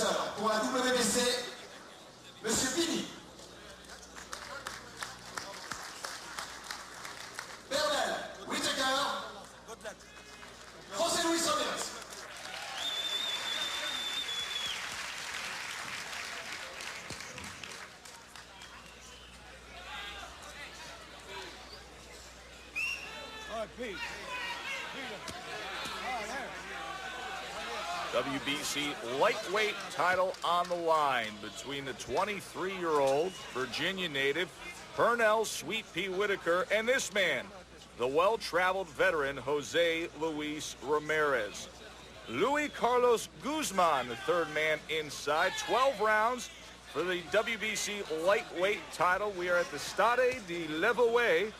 seul. Pour la WBC, Monsieur Pini. Pernell, Whitaker, José Luis Ramírez. WBC lightweight title on the line between the 23-year-old Virginia native Pernell Sweet Pea Whitaker and this man, the well-traveled veteran Jose Luis Ramírez. Luis Carlos Guzman, the third man inside. 12 rounds for the WBC lightweight title. We are at the Stade de Levallois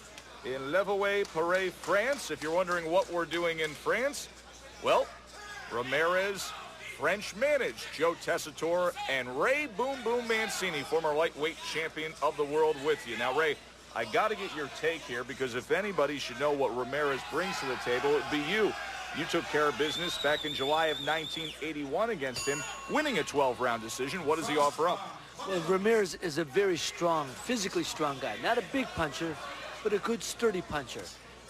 in Levallois, Paris, France. If you're wondering what we're doing in France, well, Ramírez, French managed Joe Tessitore, and Ray Boom Boom Mancini, former lightweight champion of the world, with you. Now, Ray, I got to get your take here, because if anybody should know what Ramírez brings to the table, it'd be you. You took care of business back in July of 1981 against him, winning a 12-round decision. What does he offer up? Well, Ramírez is a very strong, physically strong guy. Not a big puncher, but a good, sturdy puncher.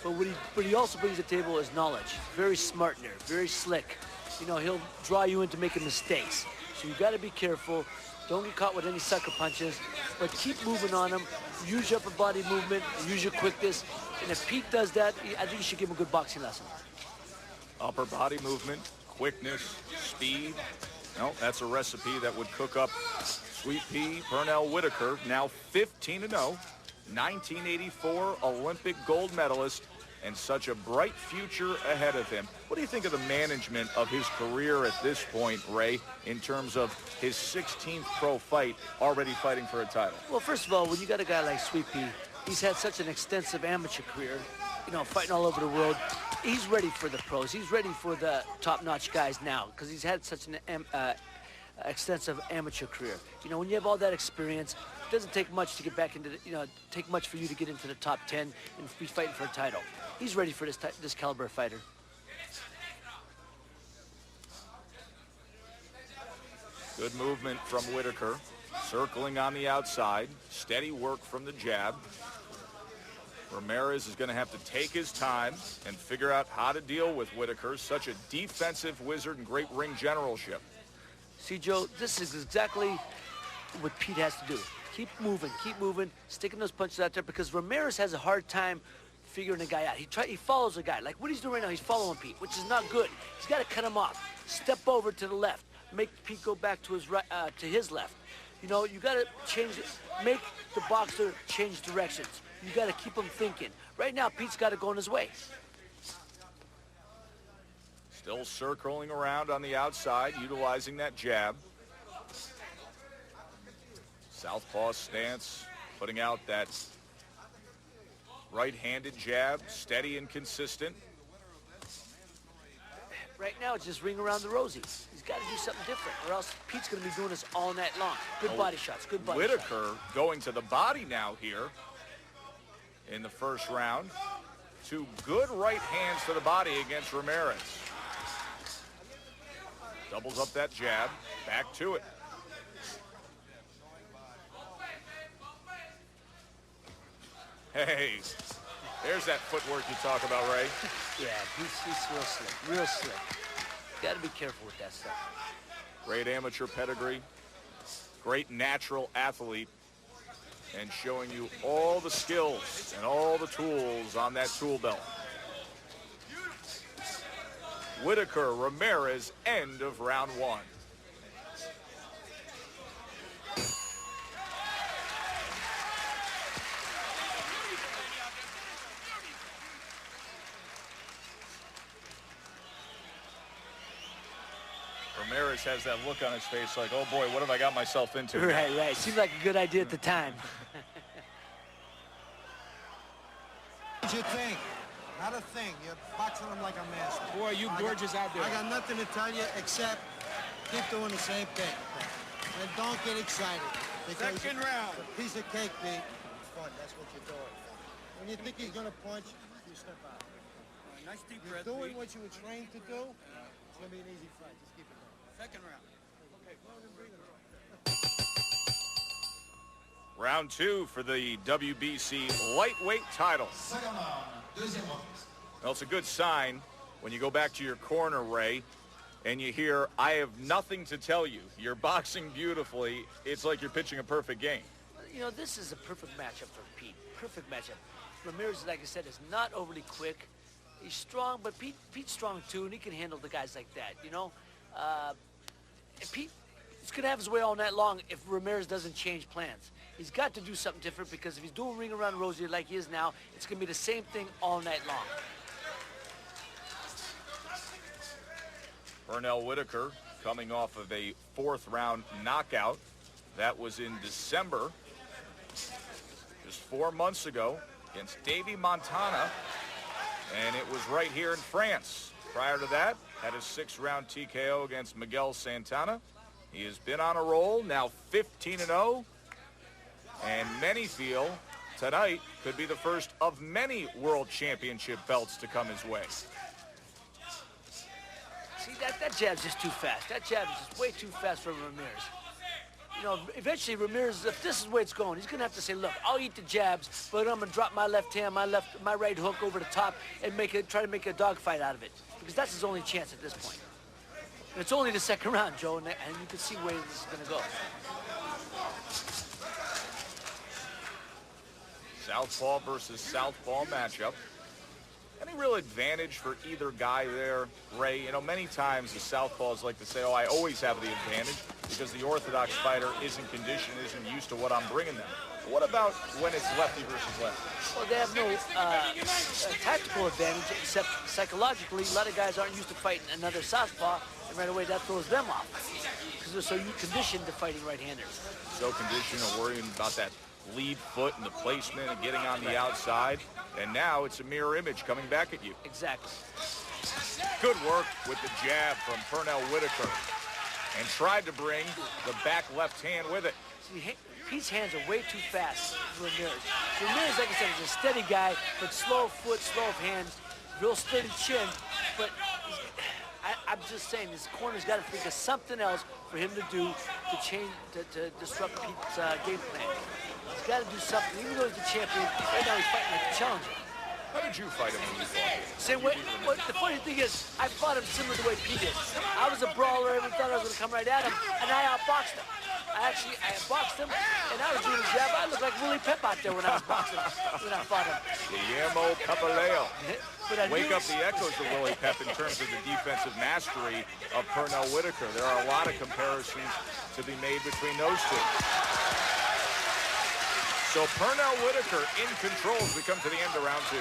But what he also brings to the table is knowledge. Very smart in there, very slick. You know, he'll draw you into making mistakes. So you got to be careful. Don't get caught with any sucker punches, but keep moving on him. Use your upper body movement, use your quickness. And if Pete does that, I think you should give him a good boxing lesson. Upper body movement, quickness, speed. No, that's a recipe that would cook up Sweet Pea Pernell Whitaker, now 15-0, 1984 Olympic gold medalist, and such a bright future ahead of him. What do you think of the management of his career at this point, Ray, in terms of his 16th pro fight, already fighting for a title? Well, first of all, when you got a guy like Sweet Pea, he's had such an extensive amateur career, you know, fighting all over the world. He's ready for the pros. He's ready for the top-notch guys now, because he's had such an extensive amateur career. You know, when you have all that experience, it doesn't take much to get back into the, take much for you to get into the top 10 and be fighting for a title. He's ready for this caliber fighter. Good movement from Whitaker, circling on the outside, steady work from the jab. Ramírez is going to have to take his time and figure out how to deal with Whitaker, such a defensive wizard and great ring generalship. See, Joe, this is exactly what Pete has to do. Keep moving, sticking those punches out there, because Ramírez has a hard time figuring a guy out. He follows a guy. Like what he's doing right now, he's following Pete, which is not good. He's got to cut him off. Step over to the left. Make Pete go back to his right, to his left. You know, you got to change it. Make the boxer change directions. You got to keep him thinking. Right now, Pete's got to go on his way. Still circling around on the outside, utilizing that jab. Southpaw stance, putting out that right-handed jab, steady and consistent. Right now, it's just ring around the rosy. He's got to do something different, or else Pete's going to be doing this all night long. Good body shots, good body shots. Whitaker going to the body now here in the first round. Two good right hands to the body against Ramírez. Doubles up that jab, back to it. Hey, there's that footwork you talk about, Ray. Yeah, he's real slick, real slick. Got to be careful with that stuff. Great amateur pedigree, great natural athlete, and showing you all the skills and all the tools on that tool belt. Whitaker, Ramírez, end of round one. Ramírez has that look on his face like, oh boy, what have I got myself into? Right. Seemed like a good idea at the time. What'd you think? Not a thing. You're boxing them like a master. Boy, you gorgeous out there. I got nothing to tell you except keep doing the same thing. And don't get excited. Second round. It's a piece of cake, Pete. It's fun. That's what you're doing. When you think he's going to punch, you step out. Nice deep You're breath. doing what you were trained to do. It's going to be an easy fight. Just keep it going. Second round. Okay. Round 2 for the WBC lightweight title. Second round, deuxième round. Well, it's a good sign when you go back to your corner, Ray, and you hear, I have nothing to tell you. You're boxing beautifully. It's like you're pitching a perfect game. You know, this is a perfect matchup for Pete. Perfect matchup. Ramirez, like I said, is not overly quick. He's strong, but Pete's strong too, and he can handle the guys like that, you know? And Pete is going to have his way all night long if Ramirez doesn't change plans. He's got to do something different, because if he's doing ring around Rosie like he is now, it's going to be the same thing all night long. Pernell Whitaker coming off of a 4th-round knockout. That was in December, just 4 months ago, against Davy Montana, and it was right here in France. Prior to that, had a 6th-round TKO against Miguel Santana. He has been on a roll, now 15-0, and many feel tonight could be the first of many world championship belts to come his way. See, that jab's just too fast. That jab is just way too fast for Ramirez. You know, eventually Ramirez, if this is the way it's going, he's going to have to say, look, I'll eat the jabs, but I'm going to drop my left hand, my right hook over the top and try to make a dogfight out of it. Because that's his only chance at this point. And it's only the 2nd round, Joe, and you can see where this is going to go. Southpaw versus southpaw matchup. Any real advantage for either guy there, Ray? You know, many times the southpaws like to say, oh, I always have the advantage because the orthodox fighter isn't conditioned, isn't used to what I'm bringing them. But what about when it's lefty versus lefty? Well, they have no tactical advantage, except psychologically, a lot of guys aren't used to fighting another southpaw, and right away that throws them off. Because they're so conditioned to fighting right-handers. So conditioned or worrying about that lead foot and the placement and getting on the outside. And now it's a mirror image coming back at you. Exactly. Good work with the jab from Pernell Whitaker. And tried to bring the back left hand with it. See, Pete's hands are way too fast for Ramirez. Ramirez, like I said, is a steady guy, but slow foot, slow of hand, real sturdy chin. But I'm just saying, this corner's got to think of something else for him to do to change, to disrupt Pete's game plan. He's got to do something. Even though he's the champion, right now he's fighting like a challenger. How did you fight him when you fought him? Same way. But the funny thing is, I fought him similar to the way Pete did. I was a brawler. Everyone thought I was going to come right at him, and I outboxed him. I boxed him, and I was doing a jab. I looked like Willie Pep out there when I was boxing, when I fought him. Guillermo Papaleo. Wake up the echoes of Willie Pep in terms of the defensive mastery of Pernell Whitaker. There are a lot of comparisons to be made between those two. So Pernell Whitaker in control as we come to the end of round 2.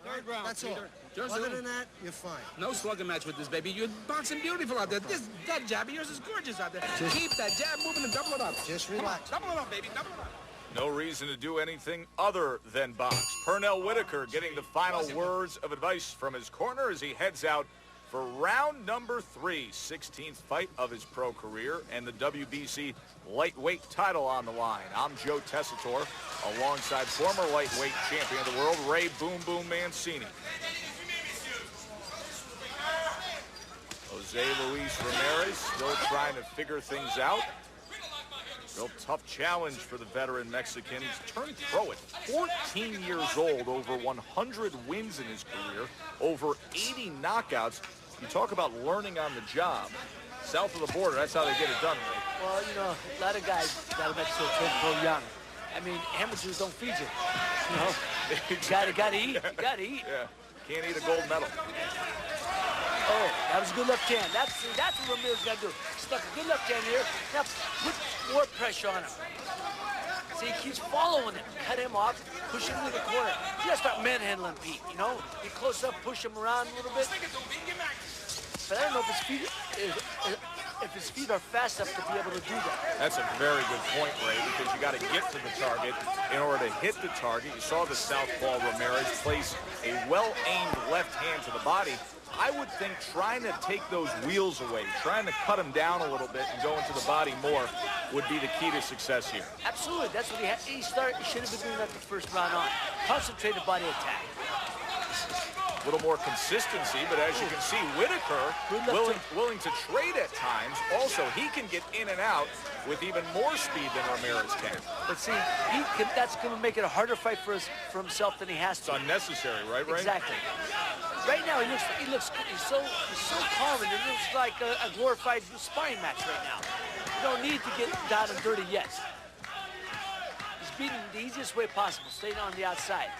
Third round, That's all. Peter. Just Other than that, you're fine. no slugging match with this, baby. You're boxing beautiful out there. That jab of yours is gorgeous out there. Keep that jab moving and double it up. Just Come on, relax. double it up, baby. Double it up. No reason to do anything other than box. Pernell Whitaker getting the final words of advice from his corner as he heads out for round number 3, 16th fight of his pro career, and the WBC lightweight title on the line. I'm Joe Tessitore, alongside former lightweight champion of the world, Ray Boom Boom Mancini. Jose Luis Ramírez still trying to figure things out. Real tough challenge for the veteran Mexican. He's turned pro at 14 years old, over 100 wins in his career, over 80 knockouts. You talk about learning on the job. South of the border, that's how they get it done, right? Well, you know, a lot of guys out of Mexico turn pro young. I mean, amateurs don't feed you. You know, you gotta eat. You gotta eat. Yeah, can't eat a gold medal. Oh, that was a good left hand. That's what Ramirez got to do. Stuck a good left hand here. Now put more pressure on him. See, he keeps following him. Cut him off, push him to the corner. You got to start manhandling Pete, you know? Get close up, push him around a little bit. But I don't know if his feet are fast enough to be able to do that. That's a very good point, Ray, because you got to get to the target in order to hit the target. You saw the southpaw Ramirez place a well-aimed left hand to the body. I would think trying to take those wheels away, trying to cut him down a little bit and go into the body more would be the key to success here. Absolutely. That's what he should have been doing that the first round on. Concentrated body attack. A little more consistency, but as you can see, Whitaker willing to trade at times. Also, he can get in and out with even more speed than Ramírez can. But see, that's going to make it a harder fight for himself than he has to. It's unnecessary, right? Exactly. Right now, he's so calm, and it looks like a glorified sparring match right now. You don't need to get down and dirty yet. He's beating the easiest way possible, staying on the outside.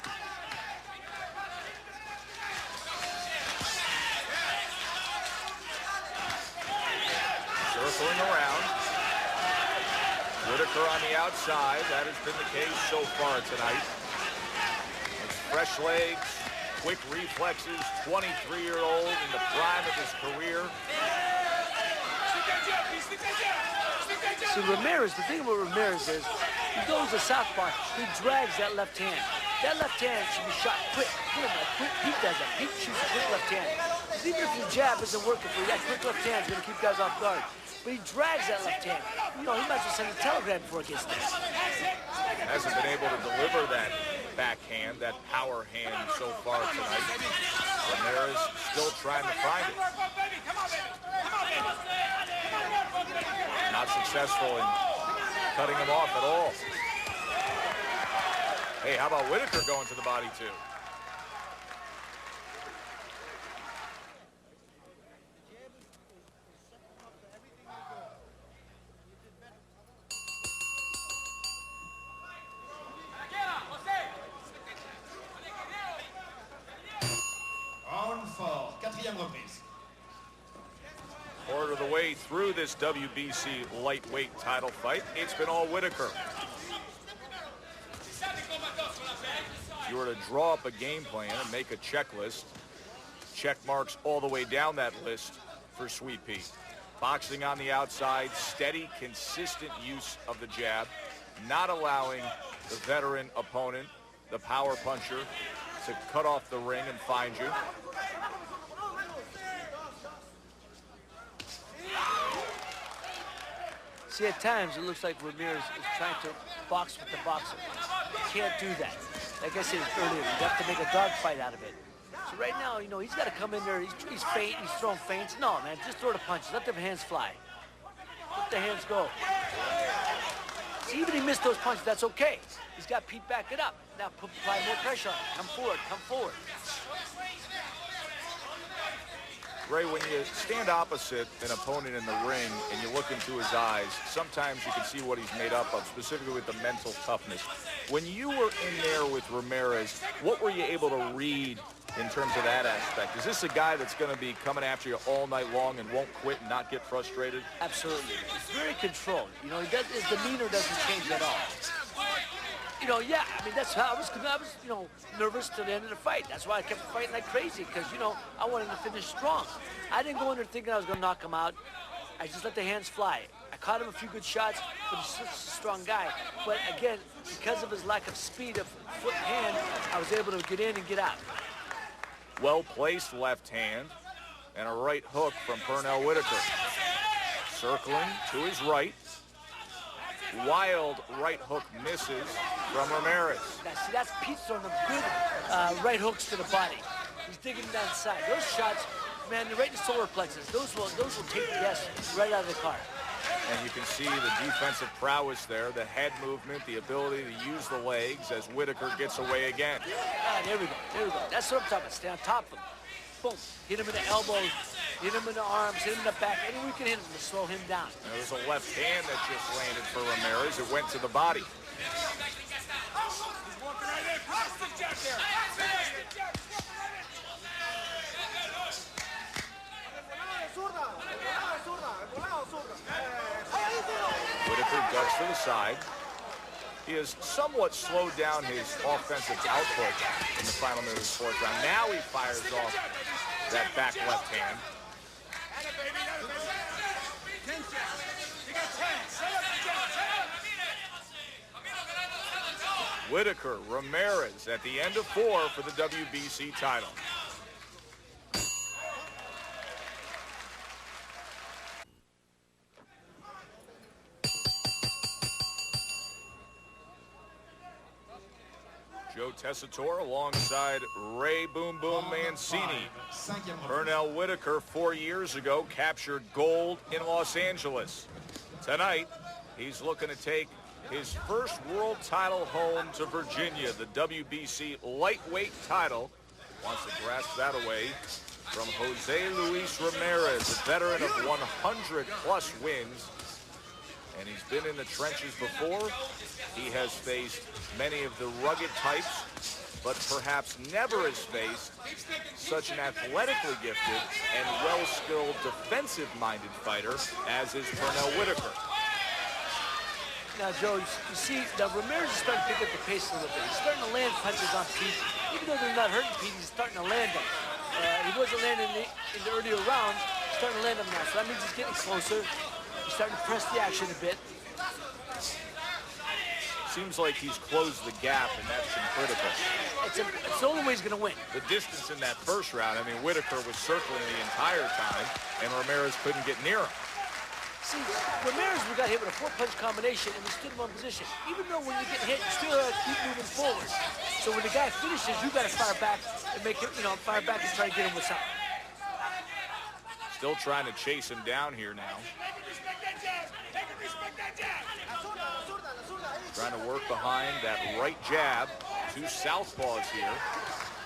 Circling around. Whitaker on the outside. That has been the case so far tonight. It's fresh legs, quick reflexes, 23-year-old in the prime of his career. See, Ramírez, the thing about Ramírez is he goes to southpaw, he drags that left hand. That left hand should be shot quick. Look at quick. Pete does that. Pete shoots a quick left hand. Even if your jab isn't working for you, that quick left hand is going to keep guys off guard. But he drags that left hand. You know, he might just send a telegram before it gets there. Hasn't been able to deliver that backhand, that power hand so far tonight. Ramírez still trying to find it. Not successful in cutting him off at all. Hey, how about Whitaker going to the body too? Quarter of the way through this WBC lightweight title fight, it's been all Whitaker. If you were to draw up a game plan and make a checklist, check marks all the way down that list for Sweet Pea. Boxing on the outside, steady, consistent use of the jab, not allowing the veteran opponent, the power puncher, to cut off the ring and find you. See, at times it looks like Ramírez is trying to box with the boxer. You can't do that. Like I said earlier, you have to make a dog fight out of it. So right now, you know, he's got to come in there. He's faint. He's throwing feints. No, man, just throw the punches. Let the hands fly. Let the hands go. See, even if he missed those punches, that's okay. He's got Pete back it up. Now apply more pressure on him. Come forward. Come forward. Ray, when you stand opposite an opponent in the ring and you look into his eyes, sometimes you can see what he's made up of, specifically with the mental toughness. When you were in there with Ramírez, what were you able to read in terms of that aspect? Is this a guy that's going to be coming after you all night long and won't quit and not get frustrated? Absolutely. He's very controlled. You know, his demeanor doesn't change at all. You know, yeah, I mean, that's how I was, you know, nervous to the end of the fight. That's why I kept fighting like crazy, because, you know, I wanted to finish strong. I didn't go in there thinking I was going to knock him out. I just let the hands fly. I caught him a few good shots, but he's such a strong guy. But, again, because of his lack of speed of foot and hand, I was able to get in and get out. Well-placed left hand and a right hook from Pernell Whitaker. Circling to his right. Wild right hook misses from Ramírez. Now, see, that's Pete throwing them good right hooks to the body. He's digging down the side. Those shots, man, they're right in the solar plexus. Those will take the gas right out of the car. And you can see the defensive prowess there, the head movement, the ability to use the legs as Whitaker gets away again. There we go. There we go. That's what I'm talking about. Stay on top of him. Boom. Hit him in the elbows, hit him in the arms, hit him in the back. Anywhere we can hit him to slow him down. There was a left hand that just landed for Ramírez. It went to the body. Whitaker ducks to the side. He has somewhat slowed down his offensive output in the final minute of the fourth round. Now he fires off that back left hand. Whitaker, Ramírez at the end of 4 for the WBC title. Joe Tessitore alongside Ray Boom Boom Mancini. Pernell Whitaker 4 years ago captured gold in Los Angeles. Tonight, he's looking to take his first world title home to Virginia, the WBC lightweight title. Wants to grasp that away from José Luis Ramírez, a veteran of 100-plus wins. And he's been in the trenches before. He has faced many of the rugged types, but perhaps never has faced such an athletically gifted and well-skilled defensive-minded fighter as is Pernell Whitaker. Now, Joe, you see, now Ramírez is starting to pick up the pace a little bit. He's starting to land punches on Pete. Even though they're not hurting Pete, he's starting to land them. He wasn't landing in the earlier rounds. He's starting to land them now. So that means he's getting closer. He's starting to press the action a bit. Seems like he's closed the gap, and that's been critical. It's the only way he's going to win. The distance in that first round, I mean, Whitaker was circling the entire time, and Ramírez couldn't get near him. See, Ramírez got hit with a 4-punch combination and he stood him on position. Even though when you get hit, you still have to keep moving forward. So when the guy finishes, you got to fire back and make him, fire back and try to get him with something. Still trying to chase him down here now. Trying to work behind that right jab. Two southpaws here.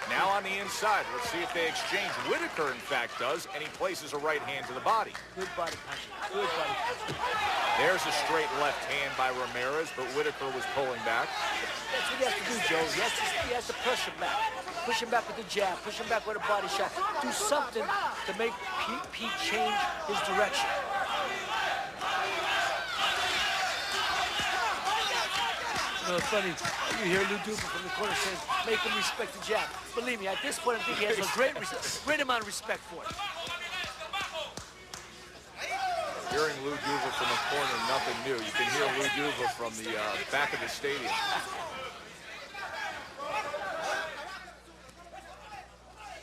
Now on the inside. Let's see if they exchange. Whitaker, in fact, does, and he places a right hand to the body. Good body punching. Good body punching. There's a straight left hand by Ramírez, but Whitaker was pulling back. That's what he has to do, Joe. He has to push him back. Push him back with the jab. Push him back with a body shot. Do something to make Pete change his direction. It's funny, you hear Lou Duva from the corner saying, make him respect the jab. Believe me, at this point, I think he has a great amount of respect for it. Hearing Lou Duva from the corner, nothing new. You can hear Lou Duva from the back of the stadium.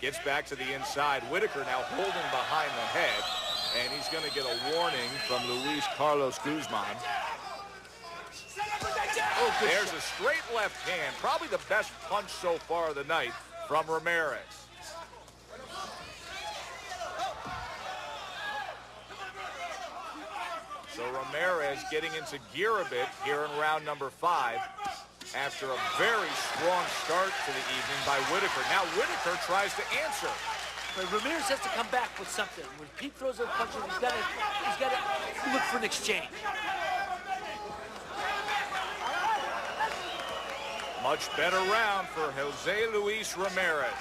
Gets back to the inside. Whitaker now holding behind the head, and he's going to get a warning from Luis Carlos Guzman. There's a straight left hand, probably the best punch so far of the night from Ramírez. So Ramírez getting into gear a bit here in round number 5 after a very strong start to the evening by Whitaker. Now Whitaker tries to answer. But Ramírez has to come back with something. When Pete throws a punch, he's got to look for an exchange. Much better round for José Luis Ramírez.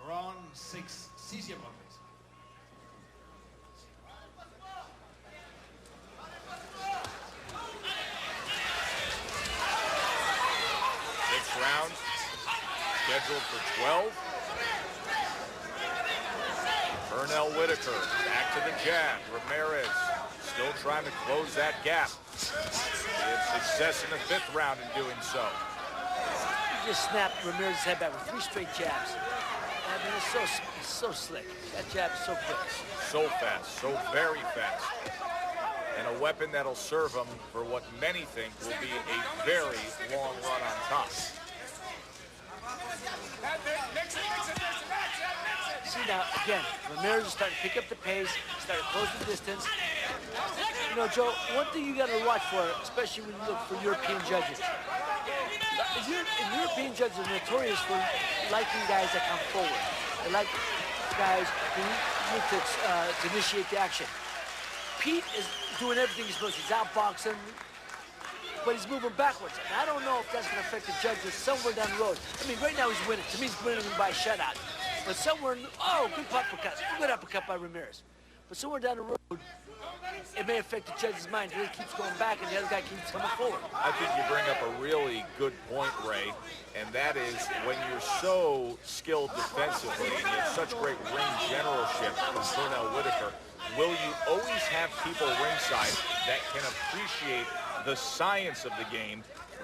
Round 6, seize your weapons. Sixth round, scheduled for 12. Pernell Whitaker, back to the jab. Ramírez still trying to close that gap. He had success in the 5th round in doing so. He just snapped Ramírez's head back with 3 straight jabs. I mean, it's so slick. That jab is so quick. So fast, so very fast. And a weapon that'll serve him for what many think will be a very long run on top. See now, again, Ramírez is starting to pick up the pace, starting to close the distance. You know, Joe, one thing you got to watch for, especially when you look for European judges. European judges are notorious for liking guys that come forward. They like guys who look to initiate the action. Pete is doing everything he's supposed to. He's outboxing, but he's moving backwards. And I don't know if that's going to affect the judges somewhere down the road. I mean, right now he's winning. To me, he's winning by a shutout. But somewhere, good uppercut. Good uppercut by Ramírez. But somewhere down the road, it may affect the judge's mind. He keeps going back, and the other guy keeps coming forward. I think you bring up a really good point, Ray, and that is when you're so skilled defensively and you have such great ring generalship from Pernell Whitaker, will you always have people ringside that can appreciate the science of the game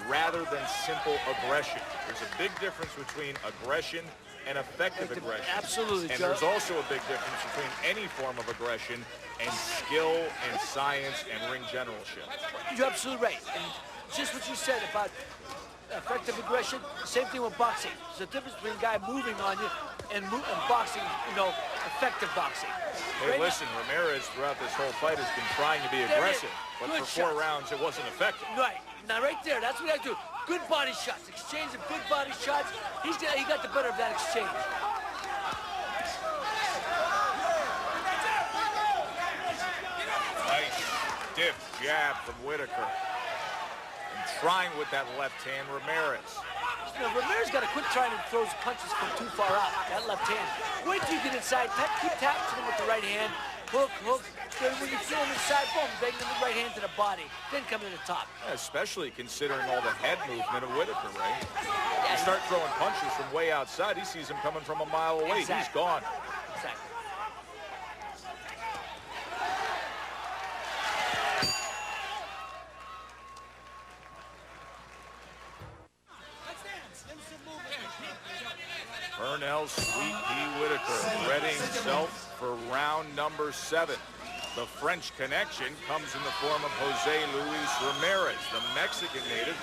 rather than simple aggression? There's a big difference between aggression and effective aggression. Absolutely, And Joe. there's also a big difference between any form of aggression and skill and science and ring generalship. You're absolutely right. And just what you said about effective aggression, same thing with boxing. There's a difference between a guy moving on you and boxing, effective boxing. Hey, listen, Ramírez throughout this whole fight has been trying to be aggressive, but Good for 4 shots. rounds it wasn't effective. Right. Now, right there, that's what I do. Good body shots, exchange of good body shots. He got the better of that exchange. Nice stiff jab from Whitaker. And trying with that left hand, Ramírez. Ramírez got to quit trying to throw his punches from too far out, that left hand. Wait till you get inside, keep tapping him with the right hand, hook. Then when you feel him inside, boom, bang him the right hand to the body, then come in the top. Yeah, especially considering all the head movement of Whitaker, right? You start throwing punches from way outside, he sees him coming from a mile away. Exactly. He's gone. Exactly. Pernell Sweet Pea Whitaker readying himself for round number 7. The French connection comes in the form of José Luis Ramírez, the Mexican native,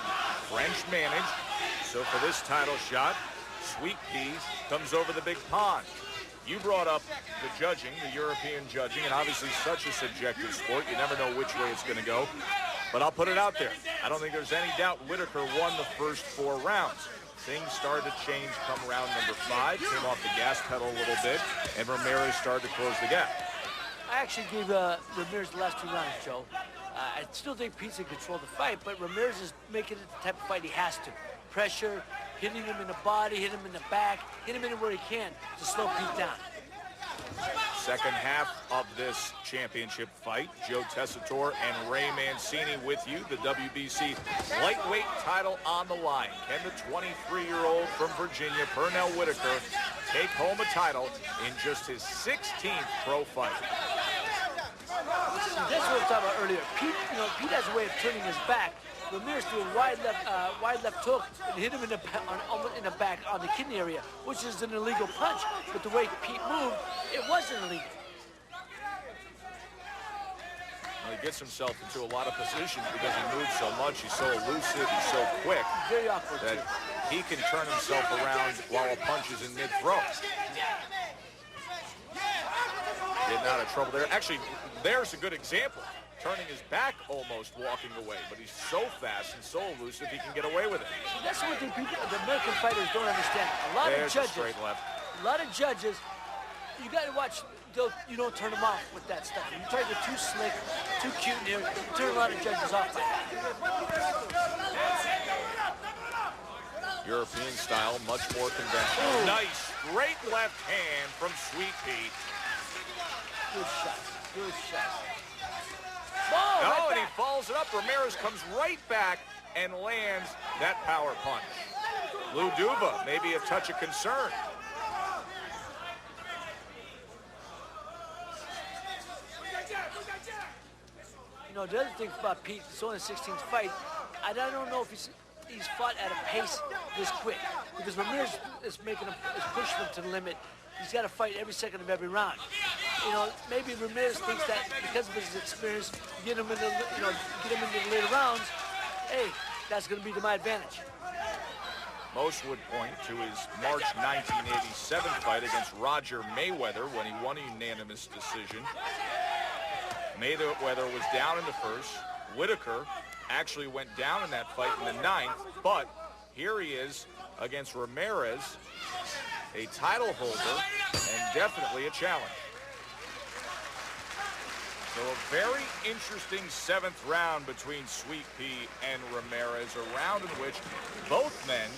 French managed. So for this title shot, Sweet Pea comes over the big pond. You brought up the judging, the European judging, and obviously such a subjective sport. You never know which way it's going to go. But I'll put it out there. I don't think there's any doubt Whitaker won the first 4 rounds. Things started to change come round number 5, came off the gas pedal a little bit, and Ramírez started to close the gap. I actually gave Ramírez the last 2 rounds, Joe. I still think Pete's in control of the fight, but Ramírez is making it the type of fight he has to. Pressure, hitting him in the body, hit him in the back, hit him anywhere he can to slow Pete down. Second half of this championship fight, Joe Tessitore and Ray Mancini with you. The WBC lightweight title on the line. Can the 23-year-old from Virginia, Pernell Whitaker, take home a title in just his 16th pro fight? That's what I was talking about earlier. Pete has a way of turning his back. Ramírez threw a wide left hook and hit him in the back on the kidney area, which is an illegal punch. But the way Pete moved, it wasn't illegal. Well, he gets himself into a lot of positions because he moves so much. He's so elusive. He's so quick. Very awkward, that too. he can turn himself around while a punch is in mid-throw. Getting out of trouble there. Actually, there's a good example. Turning his back, almost walking away, but he's so fast and so elusive he can get away with it. That's one thing the American fighters don't understand. A lot of judges, you got to watch. You don't turn them off with that stuff. You try to get too slick, too cute in here, you turn a lot of judges off by that. European style, much more conventional. Ooh. Nice straight left hand from Sweet Pea. Good shot. Good shot. Oh, and he follows it up. Ramírez comes right back and lands that power punch. Lou Duva, maybe a touch of concern. The other thing about Pete, it's only his 16th fight. I don't know if he's fought at a pace this quick because Ramírez is pushing him to the limit. He's got to fight every second of every round. Maybe Ramírez thinks that because of his experience, get him into the later rounds. Hey, that's going to be to my advantage. Most would point to his March 1987 fight against Roger Mayweather when he won a unanimous decision. Mayweather was down in the first. Whitaker actually went down in that fight in the 9th, but here he is against Ramírez, a title holder and definitely a challenge. So a very interesting 7th round between Sweet Pea and Ramírez, a round in which both men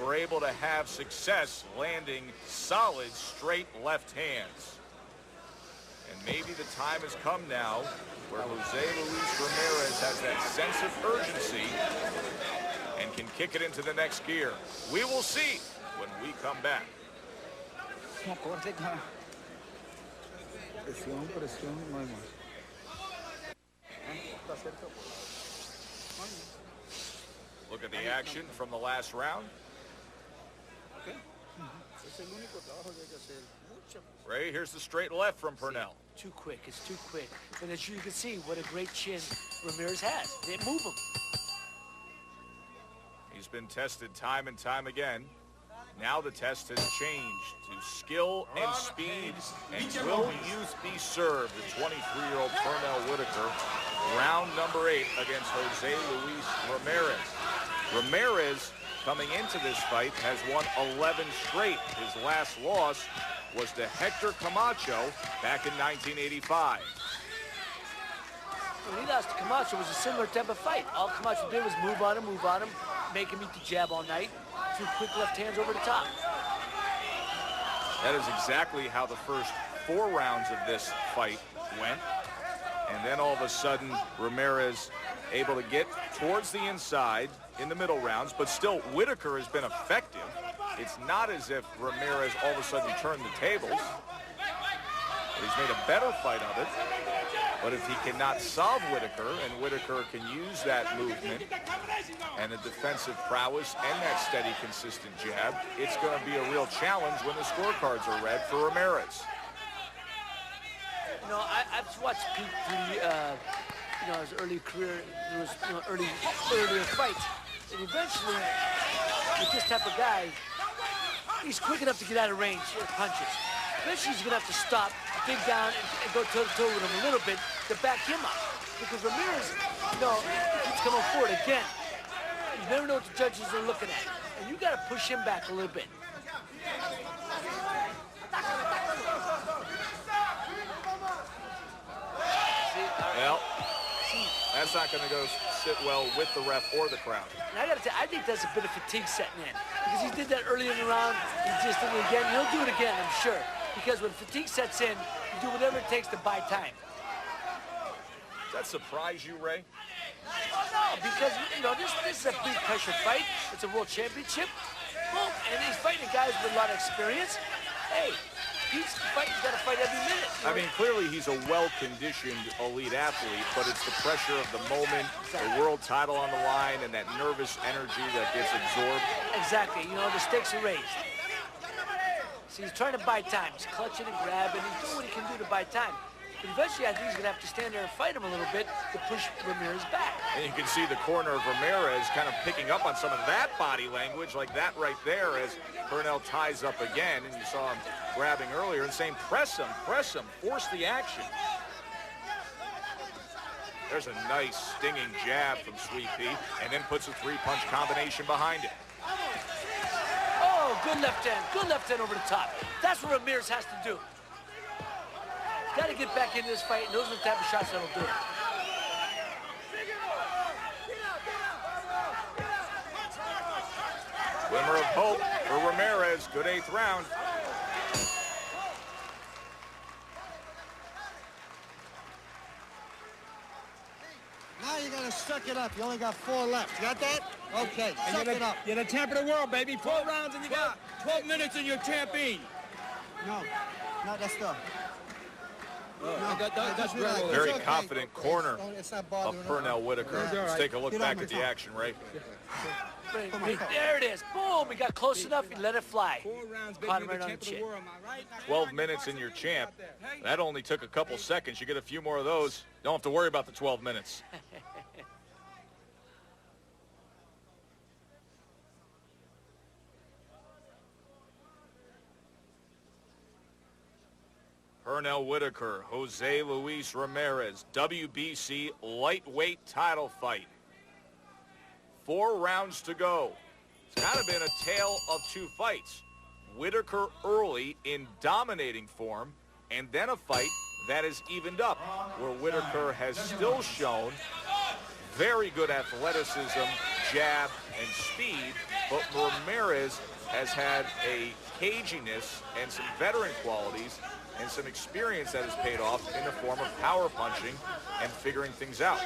were able to have success landing solid straight left hands. And maybe the time has come now where José Luis Ramírez has that sense of urgency and can kick it into the next gear. We will see when we come back. Look at the action from the last round. Ray, here's the straight left from Pernell. Too quick. It's too quick. And as you can see, what a great chin Ramírez has. They move him. He's been tested time and time again. Now the test has changed to skill and speed. And will youth be served? The 23-year-old Pernell Whitaker, round number 8 against José Luis Ramírez. Ramírez, coming into this fight, has won 11 straight. His last loss was to Hector Camacho back in 1985. When he lost to Camacho, it was a similar type of fight. All Camacho did was move on him, make him eat the jab all night. Two quick left hands over the top. That is exactly how the first 4 rounds of this fight went. And then all of a sudden, Ramírez able to get towards the inside in the middle rounds, but still Whitaker has been effective. It's not as if Ramírez all of a sudden turned the tables. He's made a better fight of it. But if he cannot solve Whitaker, and Whitaker can use that movement and the defensive prowess and that steady, consistent jab, it's going to be a real challenge when the scorecards are read for Ramírez. You know, I've watched Pete through his early career, earlier fights, and eventually, with this type of guy, he's quick enough to get out of range with punches. Eventually, he's going to have to stop, dig down, and go toe-to-toe with him a little bit to back him up. Because Ramírez, keeps coming forward again. You never know what the judges are looking at. And you got to push him back a little bit. Well, that's not going to go sit well with the ref or the crowd. And I got to tell you, I think that's a bit of fatigue setting in. Because he did that earlier in the round. He just did it again. He'll do it again, I'm sure. Because when fatigue sets in, you do whatever it takes to buy time. Does that surprise you, Ray? Oh, no, because, this is a big pressure fight. It's a world championship. Boom, and he's fighting guys with a lot of experience. Hey, he's got to fight every minute. I mean, clearly he's a well-conditioned elite athlete, but it's the pressure of the moment, the world title on the line, and that nervous energy that gets absorbed. Exactly. The stakes are raised. See, he's trying to buy time. He's clutching and grabbing. He's doing what he can do to buy time. But eventually, I think he's going to have to stand there and fight him a little bit to push Ramírez back. And you can see the corner of Ramírez kind of picking up on some of that body language, like that right there, as Pernell ties up again. And you saw him grabbing earlier and saying, press him, force the action. There's a nice stinging jab from Sweet Pea, and then puts a 3-punch combination behind it. Oh, good left hand over the top. That's what Ramírez has to do. He's got to get back into this fight, and those are the type of shots that'll do it. Glimmer of hope for Ramírez. Good 8th round. Now you got to suck it up. You only got 4 left. You got that? Okay, suck it up. You're the champ of the world, baby. 4 rounds and you got 12 minutes and you're champion. No, that's the... That's Very confident corner of Pernell Whitaker. Let's take a look back at the action, Ray. There it is. Boom. He got close enough. He let it fly. 4 rounds, baby. Caught him right on the chin. 12 minutes in your champ. That only took a couple seconds. You get a few more of those, don't have to worry about the 12 minutes. Pernell Whitaker, José Luis Ramírez, WBC lightweight title fight. 4 rounds to go. It's kind of been a tale of 2 fights. Whitaker early in dominating form, and then a fight that is evened up, where Whitaker has still shown very good athleticism, jab, and speed, but Ramírez has had a caginess and some veteran qualities and some experience that has paid off in the form of power punching and figuring things out.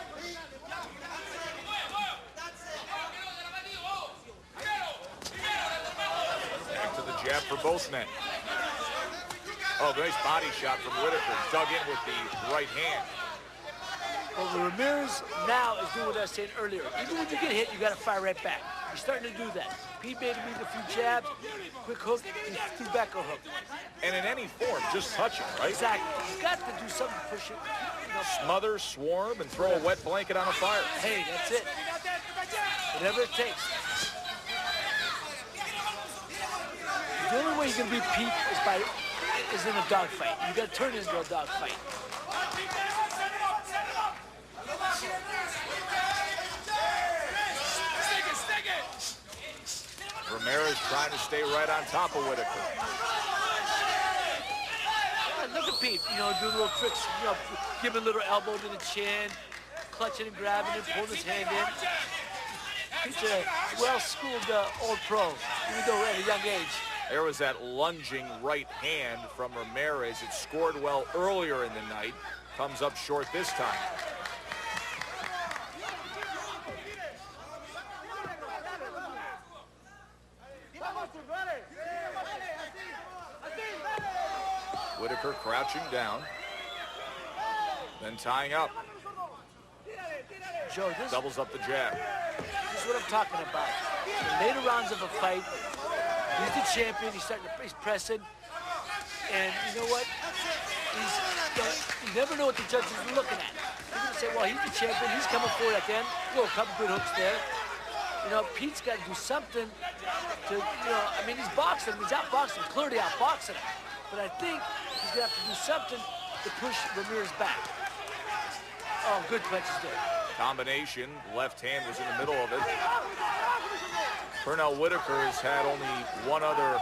Back to the jab for both men. Oh, nice body shot from Whitaker. Dug in with the right hand. But Ramírez now is doing what I was saying earlier. Even when you get hit, you got to fire right back. He's starting to do that. Pete made him eat a few jabs, quick hook, he threw back a hook. And in any form, just touch him, right? Exactly. He's got to do something to push it. You know. Smother, swarm, and throw a wet blanket on a fire. Hey, that's it. Whatever it takes. The only way you're going to beat Pete is in a dogfight. You got to turn it into a dogfight. Ramírez trying to stay right on top of Whitaker. Yeah, look at Pete, you know, doing little tricks, you know, giving a little elbow to the chin, clutching and grabbing and pulling his hand in. He's a well-schooled old pro, even though at a young age. There was that lunging right hand from Ramírez. It scored well earlier in the night. Comes up short this time. Whitaker crouching down, then tying up. Joe, this Doubles up the jab. This is what I'm talking about. In later rounds of a fight, he's the champion. He's pressing, and you know what? You never know what the judges are looking at. They're gonna say, "Well, he's the champion. He's coming forward at the end." Go, a couple good hooks there. You know, Pete's got to do something to, you know, I mean, he's boxing him. He's outboxing him, clearly outboxing him. But I think he's gonna have to do something to push Ramírez back. Oh, good punches there. Combination, left hand was in the middle of it. Pernell Whitaker has had only one other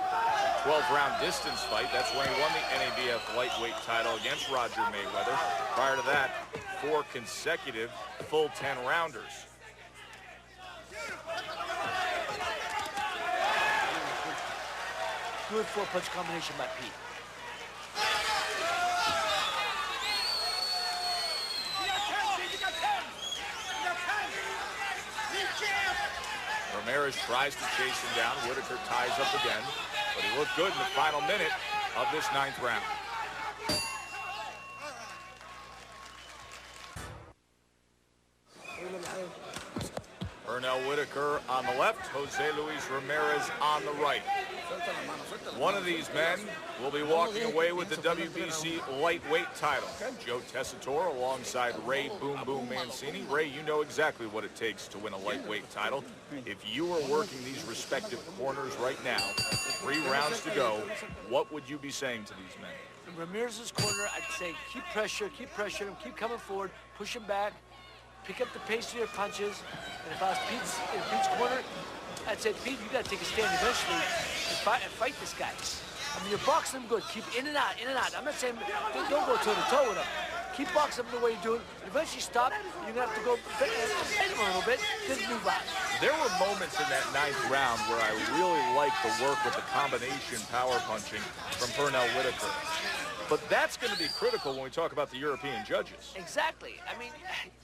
12-round distance fight. That's when he won the NABF lightweight title against Roger Mayweather. Prior to that, 4 consecutive full 10-rounders. Good 4-punch combination by Pete. Ramírez tries to chase him down. Whitaker ties up again, but he looked good in the final minute of this 9th round. Pernell Whitaker on the left, José Luis Ramírez on the right. One of these men will be walking away with the WBC lightweight title. Joe Tessitore alongside Ray Boom Boom Mancini. Ray, you know exactly what it takes to win a lightweight title. If you were working these respective corners right now, 3 rounds to go, what would you be saying to these men? In Ramírez's corner, I'd say keep pressuring him, keep coming forward, push him back, pick up the pace of your punches. And if I was in Pete's corner, I'd say, Pete, you got to take a stand eventually and fight this guy. I mean, you're boxing him good. Keep in and out, in and out. I'm not saying don't go toe-to-toe with him. Keep boxing him the way you're doing. Eventually stop. You're going to have to go bend him a little bit, then move on. There were moments in that 9th round where I really liked the work with the combination power punching from Pernell Whitaker. But that's going to be critical when we talk about the European judges. Exactly. I mean,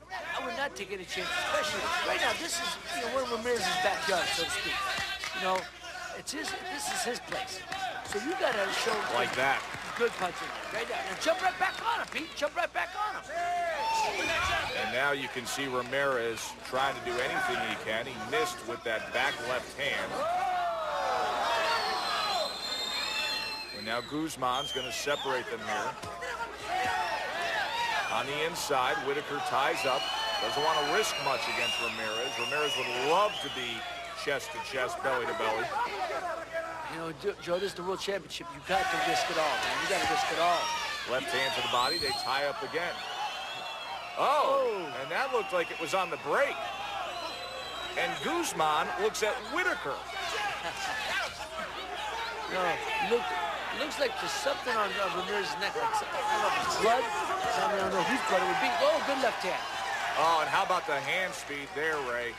I would not take any chances, especially right now. This is, you know, one of Ramírez's backyard, so to speak. You know, this is his place. So you got to show like that. Good punching right now. Now jump right back on him, Pete. Jump right back on him. And now you can see Ramírez trying to do anything he can. He missed with that back left hand. And now Guzman's going to separate them here. On the inside, Whitaker ties up. Doesn't want to risk much against Ramírez. Ramírez would love to be chest to chest, belly to belly. You know, Joe, this is the World Championship. You got to risk it all, man. You got to risk it all. Left hand to the body. They tie up again. Oh, and that looked like it was on the break. And Guzman looks at Whitaker. No, looks like there's something on Ramírez's neck. Like, I don't know if it's blood. I don't know whose blood it would be. Oh, good left hand. Oh, and how about the hand speed there, Ray?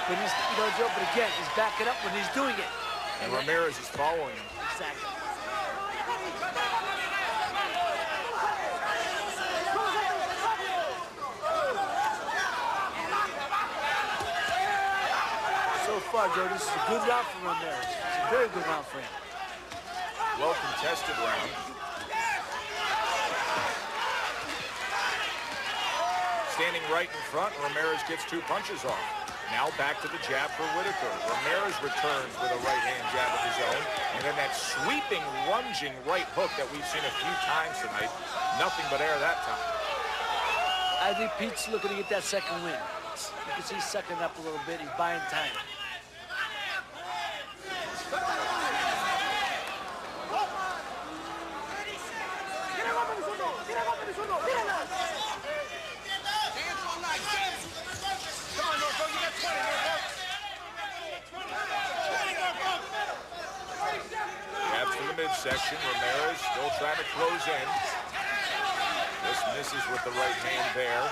But he's, you know, Joe, but again, he's backing up when he's doing it. And Ramírez is following him. Exactly. So far, Joe, this is a good round for Ramírez. It's a very good round for him. Well contested round. standing right in front. Ramirez gets 2 punches off. Now back to the jab for Whitaker. Ramirez returns with a right-hand jab of his own. And then that sweeping, lunging right hook that we've seen a few times tonight. Nothing but air that time. I think Pete's looking to get that second win. You can see he's sucking up a little bit. He's buying time. Jabs to the midsection. Ramirez still trying to close in. Just misses with the right hand there.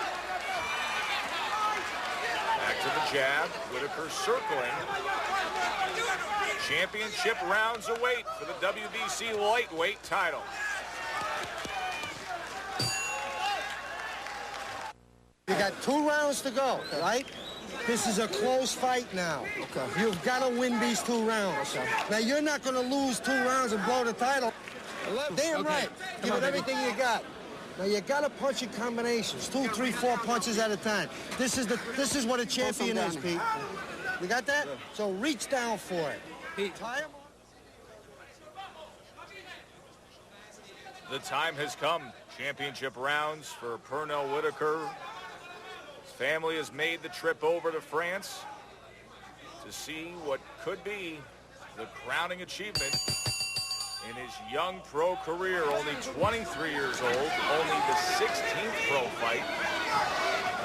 Back to the jab. Whitaker circling. Championship rounds await for the WBC lightweight title. You got 2 rounds to go, right? This is a close fight now. Okay. You've got to win these 2 rounds. Okay. Now, you're not going to lose 2 rounds and blow the title. Damn right. Give it everything you got. Now, you got to punch in combinations. 2, 3, 4 punches at a time. This is what a champion is, Pete. You got that? Yeah. So reach down for it. Pete. Tie him. The time has come. Championship rounds for Pernell Whitaker. His family has made the trip over to France to see what could be the crowning achievement in his young pro career. Only 23 years old, only the 16th pro fight.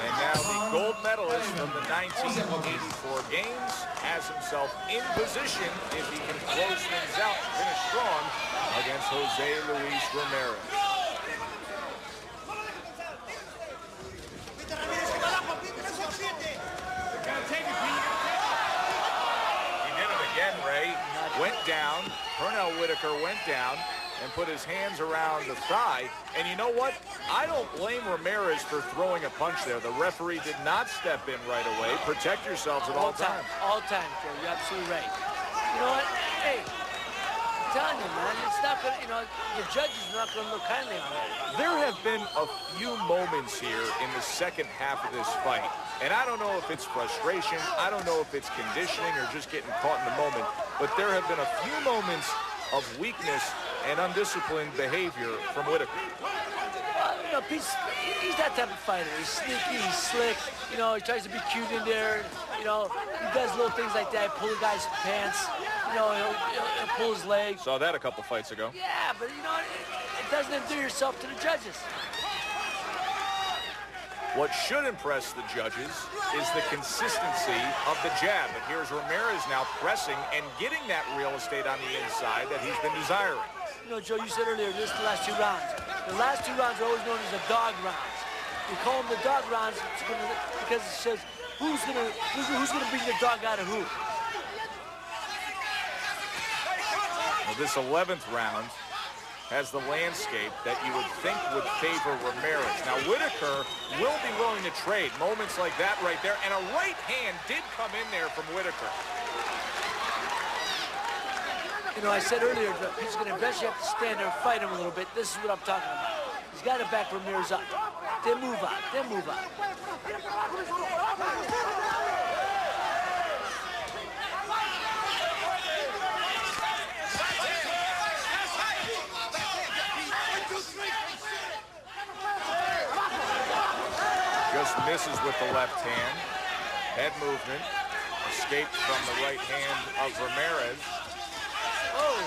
And now the gold medalist from the 1984 games has himself in position, if he can close things out and finish strong, against José Luis Ramírez. He did it again, Ray. Went down. Pernell Whitaker went down and put his hands around the thigh. And you know what? I don't blame Ramirez for throwing a punch there. The referee did not step in right away. Protect yourselves at all times. All time, Joe. You're absolutely right. You know what? Hey, I'm telling you, man, it's not going to, you know, the judges are not going to look kindly on it. There have been a few moments here in the second half of this fight. And I don't know if it's frustration, I don't know if it's conditioning or just getting caught in the moment, but there have been a few moments of weakness and undisciplined behavior from Whitaker. You know, he's that type of fighter. He's sneaky, he's slick, you know, he tries to be cute in there, you know, he does little things like that, pull a guy's pants, you know, he'll pull his leg. Saw that a couple fights ago. Yeah, but, you know, it doesn't endear yourself to the judges. What should impress the judges is the consistency of the jab. But here's Ramirez now pressing and getting that real estate on the inside that he's been desiring. You know, Joe, you said earlier, this is the last 2 rounds. The last 2 rounds are always known as the dog rounds. We call them the dog rounds because it says who's gonna bring the dog out of who. Well, this 11th round has the landscape that you would think would favor Ramirez. Now, Whitaker will be willing to trade. Moments like that right there. And a right hand did come in there from Whitaker. You know, I said earlier that he's going to eventually have to stand there and fight him a little bit. This is what I'm talking about. He's got to back Ramirez up. Then move on. Then move on. Just misses with the left hand. Head movement. Escaped from the right hand of Ramirez. Oh.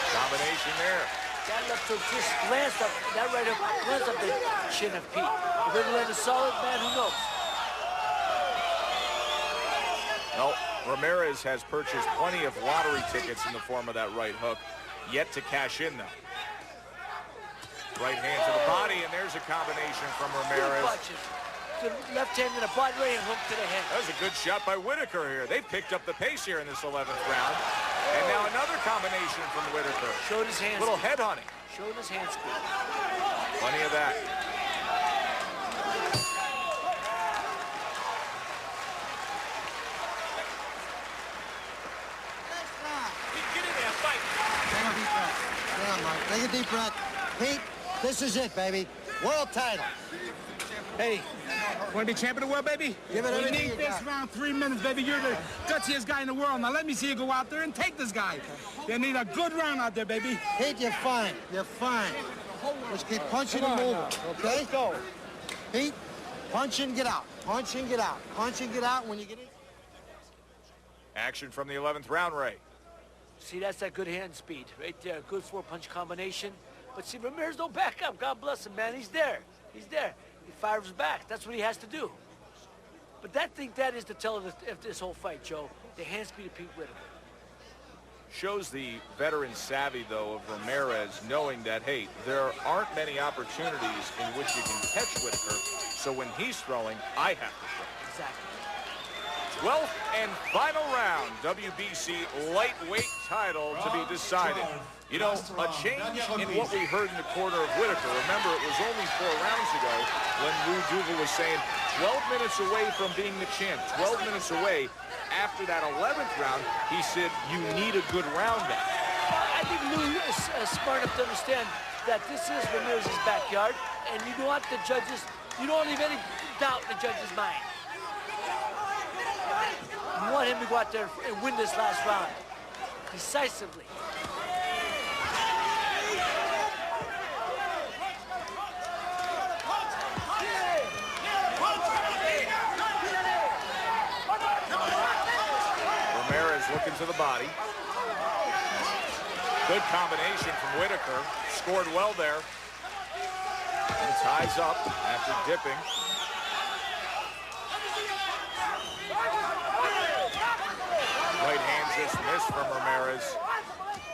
Combination there. That left hook just glanced up. That right hook glanced up the chin of Pete. If it land a solid, man, who knows? No, Ramirez has purchased plenty of lottery tickets in the form of that right hook. Yet to cash in, though. Right hand to the body, and there's a combination from Ramirez. The left hand and a body right hand hook to the head. That was a good shot by Whitaker here. They've picked up the pace here in this 11th round. And now another combination from Whitaker. Showed his hands. Little head hunting. Showed his hand speed. Plenty of that. Get in there, fight. Take a deep breath. Yeah, Mike. Take a deep breath. Pete, this is it, baby. World title. Hey, want to be champion of the world, baby? Give it We everything need you this got. round 3 minutes, baby. You're the gutsiest guy in the world. Now let me see you go out there and take this guy. You need a good round out there, baby. Pete, you're fine. You're fine. Just keep punching and moving, okay? Go. Pete, punch and get out. Punch and get out. Punch and get out when you get in. Action from the 11th round, Ray. See, that's that good hand speed right there. Good four-punch combination. But see, Ramírez don't back up. God bless him, man. He's there. He's there. He fires back. That's what he has to do. But that is the tell of this whole fight, Joe. The hand speed of Pete Whitaker. Shows the veteran savvy, though, of Ramírez, knowing that, hey, there aren't many opportunities in which you can catch Whitaker, so when he's throwing, I have to throw. Exactly. 12th and final round, WBC lightweight title to be decided. You know, a change in what we heard in the corner of Whitaker. Remember, it was only 4 rounds ago when Lou Duva was saying 12 minutes away from being the champ, 12 minutes away. After that 11th round, he said, you need a good round now. I think Lou is smart enough to understand that this is Ramírez's backyard, and you don't want the judges, you don't leave any doubt in the judge's mind. You want him to go out there and win this last round decisively. Ramírez looking to the body. Good combination from Whitaker. Scored well there. And ties up after dipping. Right hand just missed from Ramírez.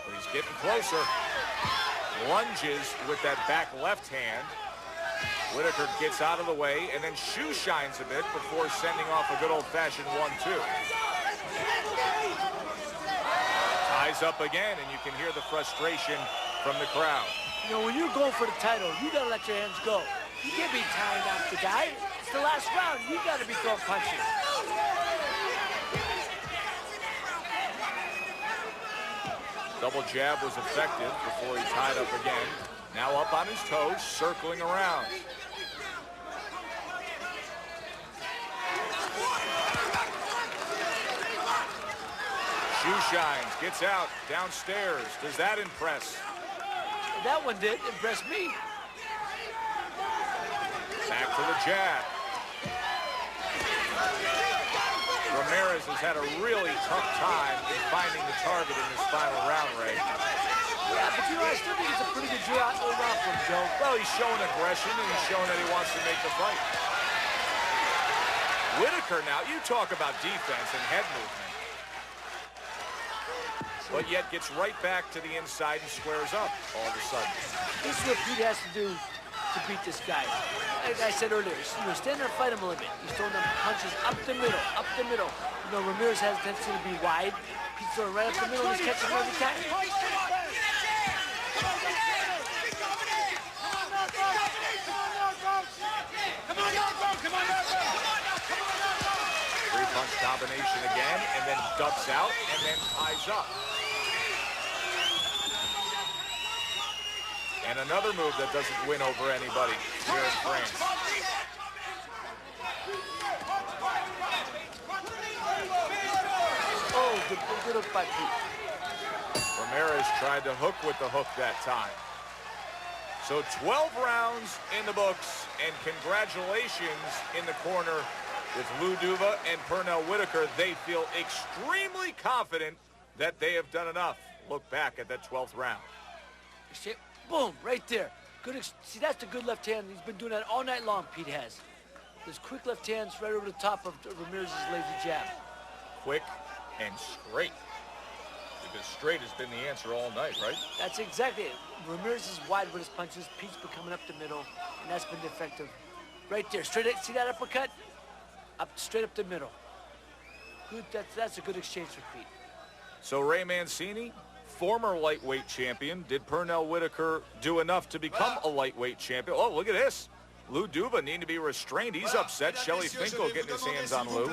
But he's getting closer. Lunges with that back left hand. Whitaker gets out of the way and then shoe shines a bit before sending off a good old-fashioned 1-2. Ties up again, and you can hear the frustration from the crowd. You know, when you're going for the title, you gotta let your hands go. You can't be tying off the guy. It's the last round. You gotta be throwing punches. Double jab was effective before he tied up again. Now up on his toes, circling around. Shoe shines, gets out, downstairs. Does that impress? That one did impress me. Back to the jab. Ramírez has had a really tough time in finding the target in this final round, Ray. Yeah, but you know, I still think it's a pretty good round for him, Joe. Well, he's showing aggression, and he's showing that he wants to make the fight. Whitaker now, you talk about defense and head movement. But yet gets right back to the inside and squares up all of a sudden. This is what Pete has to do to beat this guy. Like I said earlier, you know, stand there and fight him a little bit. He's throwing them punches up the middle, up the middle. You know, Ramírez has a tendency to be wide. Pete's throwing right up the middle, and he's catching him every time. Three-punch combination again, and then ducks out, and then ties up. And another move that doesn't win over anybody here in France. Oh, good hook by Pete. Ramírez tried to hook with the hook that time. So 12 rounds in the books, and congratulations in the corner with Lou Duva and Pernell Whitaker. They feel extremely confident that they have done enough. Look back at that 12th round. Boom, right there. Good. See, that's the good left hand. He's been doing that all night long, Pete has. Those quick left hands right over the top of Ramírez's lazy jab. Quick and straight. Because straight has been the answer all night, right? That's exactly it. Ramírez is wide with his punches. Pete's been coming up the middle, and that's been effective. Right there, straight. See that uppercut? Straight up the middle. Good. That's a good exchange for Pete. So Ray Mancini, former lightweight champion. Did Pernell Whitaker do enough to become a lightweight champion? Oh, look at this. Lou Duva needing to be restrained. He's upset. Shelly Finkel getting his hands on Lou.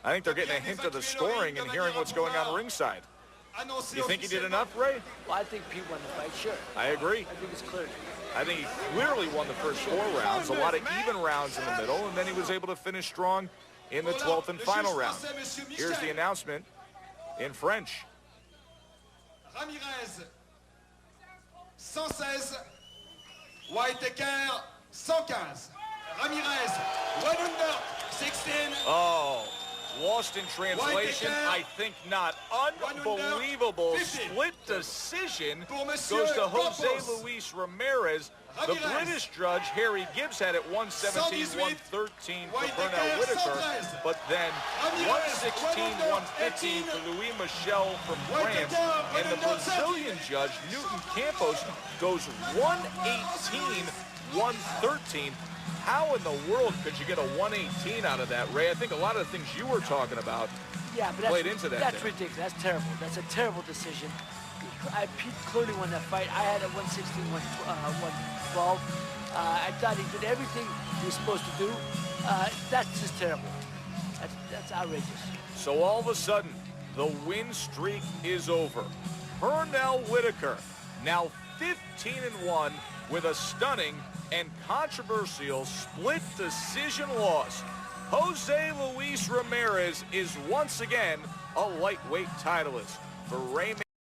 I think they're getting a hint of the scoring and hearing what's going on ringside. You think he did enough, Ray? Well, I think Pete won the fight, sure. I agree. I think it's clear. I think he clearly won the first 4 rounds, a lot of even rounds in the middle, and then he was able to finish strong in the 12th and final round. Here's the announcement in French. Ramírez, 116. Whitaker, 115. Ramírez, 116. Oh, lost in translation? I think not. Unbelievable split decision goes to José Luis Ramirez. The British judge, Harry Gibbs, had it 117-113 for Pernell Whitaker, but then 116-115 for Louis Michel from France, and the Brazilian judge, Newton Campos, goes 118-113. How in the world could you get a 118 out of that, Ray? I think a lot of the things you were talking about played into that. That's ridiculous. That's terrible. That's a terrible decision. Pete clearly won that fight. I had a 116-112. I thought he did everything he was supposed to do. That's just terrible. That's outrageous. So all of a sudden, the win streak is over. Pernell Whitaker, now 15-1 with a stunning and controversial split decision loss. José Luis Ramirez is once again a lightweight titleist. For Ray